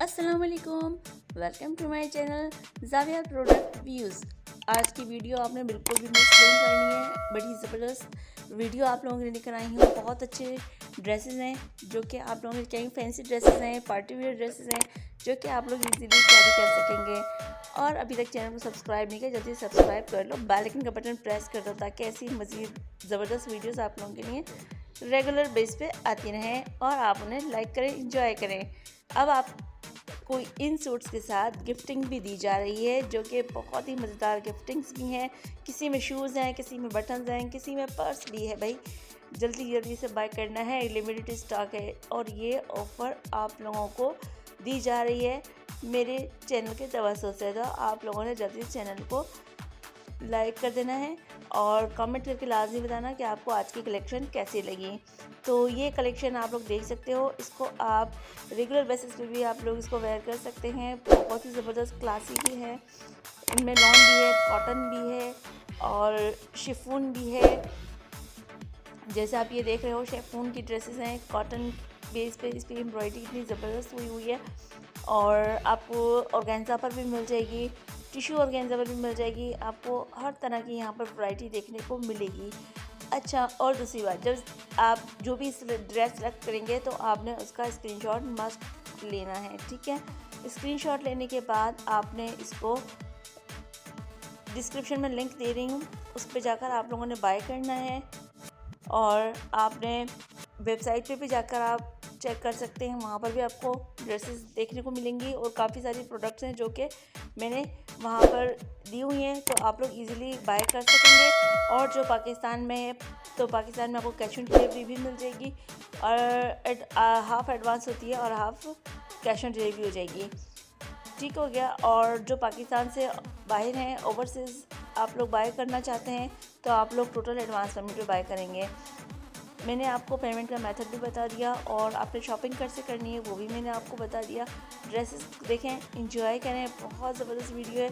अस्सलाम वालेकुम, welcome to my channel Zaviya product views. आज की वीडियो आपने बिल्कुल भी मिस नहीं करनी है। बड़ी ज़बरदस्त वीडियो आप लोगों के लिए लेकर आई हूँ। बहुत अच्छे ड्रेसेस हैं जो कि आप लोगों के कई फैंसी ड्रेसेस हैं, पार्टी वेयर ड्रेसेस हैं जो कि आप लोग इजीली कैरी कर सकेंगे। और अभी तक चैनल को सब्सक्राइब नहीं किया, जल्दी सब्सक्राइब कर लो, बेल आइकन का बटन प्रेस कर दो ताकि ऐसी मज़ीद ज़बरदस्त वीडियोज़ आप लोगों के लिए रेगुलर बेस पे आती रहें और आप उन्हें लाइक करें, इंजॉय करें। अब आप कोई इन सूट्स के साथ गिफ्टिंग भी दी जा रही है जो कि बहुत ही मज़ेदार गिफ्टिंग्स भी हैं। किसी में शूज़ हैं, किसी में बटन्स हैं, किसी में पर्स भी है। भाई जल्दी जल्दी से बाय करना है, लिमिटेड स्टॉक है और ये ऑफ़र आप लोगों को दी जा रही है मेरे चैनल के तवज्जो से। तो आप लोगों ने जल्दी चैनल को लाइक कर देना है और कमेंट करके लाजमी बताना कि आपको आज की कलेक्शन कैसी लगी। तो ये कलेक्शन आप लोग देख सकते हो, इसको आप रेगुलर बेसिस पे भी आप लोग इसको वेयर कर सकते हैं। बहुत ही ज़बरदस्त क्लासी भी है, इनमें लॉन भी है, कॉटन भी है और शिफॉन भी है। जैसे आप ये देख रहे हो, शिफॉन की ड्रेसेस हैं, कॉटन बेस पे इस पर एम्ब्रॉयडरी इतनी ज़बरदस्त हुई हुई है और आपको ऑर्गेन्जा पर भी मिल जाएगी, टिश्यू ऑर्गेन्जा पर भी मिल जाएगी। आपको हर तरह की यहाँ पर वैरायटी देखने को मिलेगी। अच्छा, और दूसरी बात, जब आप जो भी ड्रेस सेलेक्ट करेंगे तो आपने उसका स्क्रीनशॉट मस्ट लेना है, ठीक है। स्क्रीनशॉट लेने के बाद आपने इसको डिस्क्रिप्शन में लिंक दे रही हूँ, उस पर जाकर आप लोगों ने बाय करना है और आपने वेबसाइट पे भी जाकर आप चेक कर सकते हैं, वहाँ पर भी आपको ड्रेसेस देखने को मिलेंगी और काफ़ी सारी प्रोडक्ट्स हैं जो कि मैंने वहाँ पर दी हुई हैं, तो आप लोग इजीली बाय कर सकेंगे। और जो पाकिस्तान में है तो पाकिस्तान में आपको कैश ऑन डिलीवरी भी मिल जाएगी और हाफ़ एडवांस होती है और हाफ़ कैश ऑन डिलीवरी हो जाएगी, ठीक हो गया। और जो पाकिस्तान से बाहर हैं, ओवरसीज़ आप लोग बाय करना चाहते हैं तो आप लोग टोटल एडवांस पेमेंट पे बाय करेंगे। मैंने आपको पेमेंट का मेथड भी बता दिया और आपने शॉपिंग कैसे करनी है वो भी मैंने आपको बता दिया। ड्रेसेस देखें, इंजॉय करें, बहुत ज़बरदस्त वीडियो है,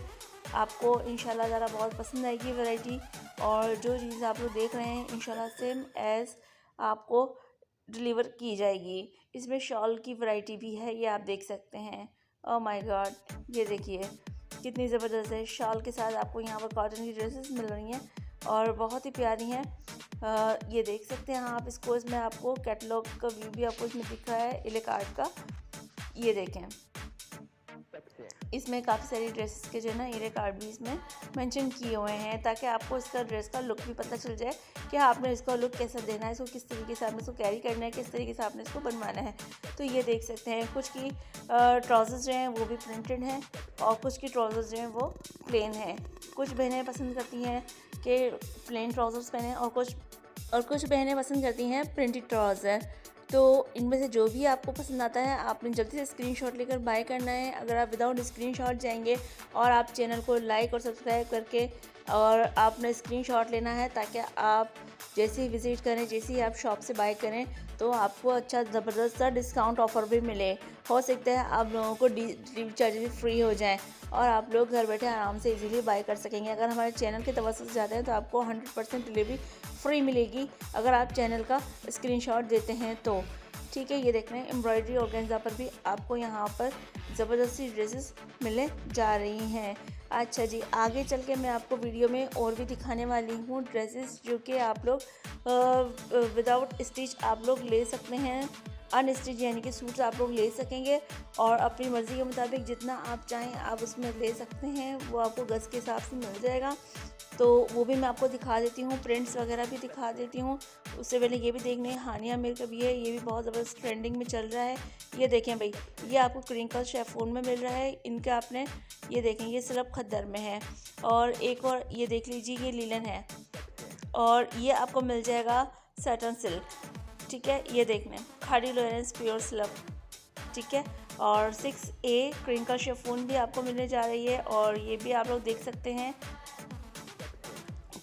आपको इंशाल्लाह ज़रा बहुत पसंद आएगी वैरायटी। और जो चीज़ आप लोग देख रहे हैं इंशाल्लाह सेम एज़ आपको डिलीवर की जाएगी। इसमें शॉल की वैरायटी भी है, ये आप देख सकते हैं। ओह माय गॉड, ये देखिए कितनी ज़बरदस्त है। शॉल के साथ आपको यहाँ पर कॉटन की ड्रेसेस मिल रही हैं और बहुत ही प्यारी हैं। ये देख सकते हैं आप इसको, इसमें आपको कैटलॉग का व्यू भी आपको इसमें दिख रहा है, इले कार्ड का। ये देखें, इसमें काफ़ी सारी ड्रेसेस के जो है ना इले कार्ड भी इसमें मेंशन किए हुए हैं ताकि आपको इसका ड्रेस का लुक भी पता चल जाए कि आपने इसका लुक कैसा देना है, इसको किस तरीके से आपने इसको कैरी करना है, किस तरीके से आपने इसको बनवाना है। तो ये देख सकते हैं, कुछ की ट्राउज़र्स जो हैं वो भी प्रिंटेड हैं और कुछ की ट्राउज़र्स जो हैं वो प्लेन हैं। कुछ बहनें पसंद करती हैं कि प्लेन ट्राउज़र्स पहने और कुछ बहनें पसंद करती हैं प्रिंटेड ट्राउज़र। तो इनमें से जो भी आपको पसंद आता है आपने जल्दी से स्क्रीनशॉट लेकर बाय करना है। अगर आप विदाउट स्क्रीनशॉट जाएंगे और आप चैनल को लाइक और सब्सक्राइब करके और आपने स्क्रीनशॉट लेना है ताकि आप जैसे ही विज़िट करें, जैसे ही आप शॉप से बाय करें तो आपको अच्छा ज़बरदस्त सा डिस्काउंट ऑफ़र भी मिले। हो सकता है आप लोगों को डिलीवरी चार्जेस फ्री हो जाएं और आप लोग घर बैठे आराम से इजीली बाय कर सकेंगे। अगर हमारे चैनल के तवज्जो से जाते हैं तो आपको 100% डिलीवरी फ्री मिलेगी अगर आप चैनल का स्क्रीनशॉट देते हैं तो, ठीक है। ये देख रहे हैं एम्ब्रॉयडरी ऑर्गेन्जा पर भी आपको यहाँ पर ज़बरदस्ती ड्रेसेस मिलने जा रही हैं। अच्छा जी, आगे चल के मैं आपको वीडियो में और भी दिखाने वाली हूँ ड्रेसेस जो कि आप लोग विदाउट स्टिच आप लोग ले सकते हैं। अनस्टिच यानी कि सूट्स आप लोग ले सकेंगे और अपनी मर्ज़ी के मुताबिक जितना आप चाहें आप उसमें ले सकते हैं, वो आपको गज़ के हिसाब से मिल जाएगा। तो वो भी मैं आपको दिखा देती हूँ, प्रिंट्स वगैरह भी दिखा देती हूँ। उससे पहले ये भी देखने हानिया मिर का भी है, ये भी बहुत ज़बरदस्त ट्रेंडिंग में चल रहा है। ये देखें भाई, ये आपको क्रिंकल शिफॉन में मिल रहा है। इनका आपने ये देखें, ये सिर्फ खद्दर में है। और एक और ये देख लीजिए, ये लीलन है और ये आपको मिल जाएगा सैटन सिल्क, ठीक है। ये देखने खाड़ी लोरेंस प्योर सिल्क, ठीक है। और 6A क्रिंकल शिफॉन भी आपको मिलने जा रही है और ये भी आप लोग देख सकते हैं।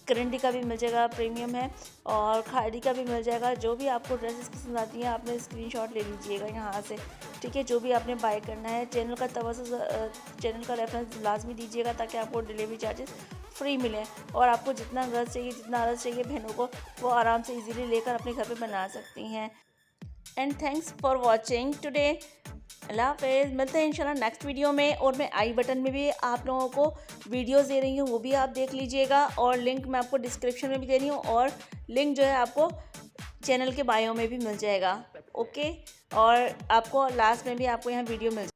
करंडी का भी मिल जाएगा, प्रीमियम है, और खाड़ी का भी मिल जाएगा। जो भी आपको ड्रेसेस पसंद आती हैं आपने स्क्रीनशॉट ले लीजिएगा यहाँ से, ठीक है। जो भी आपने बाय करना है, चैनल का चैनल का रेफरेंस लाजमी दीजिएगा ताकि आपको डिलीवरी चार्जेस फ्री मिले और आपको जितना गज़ चाहिए, जितना अरज़ चाहिए बहनों को, वो आराम से इजीली लेकर अपने घर पे बना सकती हैं। And thanks for watching today. अल्लाह हाफ़िज़। मिलते हैं इंशाल्लाह नेक्स्ट वीडियो में। और मैं आई बटन में भी आप लोगों को वीडियोस दे रही हूँ, वो भी आप देख लीजिएगा। और लिंक मैं आपको डिस्क्रिप्शन में भी दे रही हूँ, और लिंक जो है आपको चैनल के बायो में भी मिल जाएगा। ओके, और आपको लास्ट में भी आपको यहाँ वीडियो मिल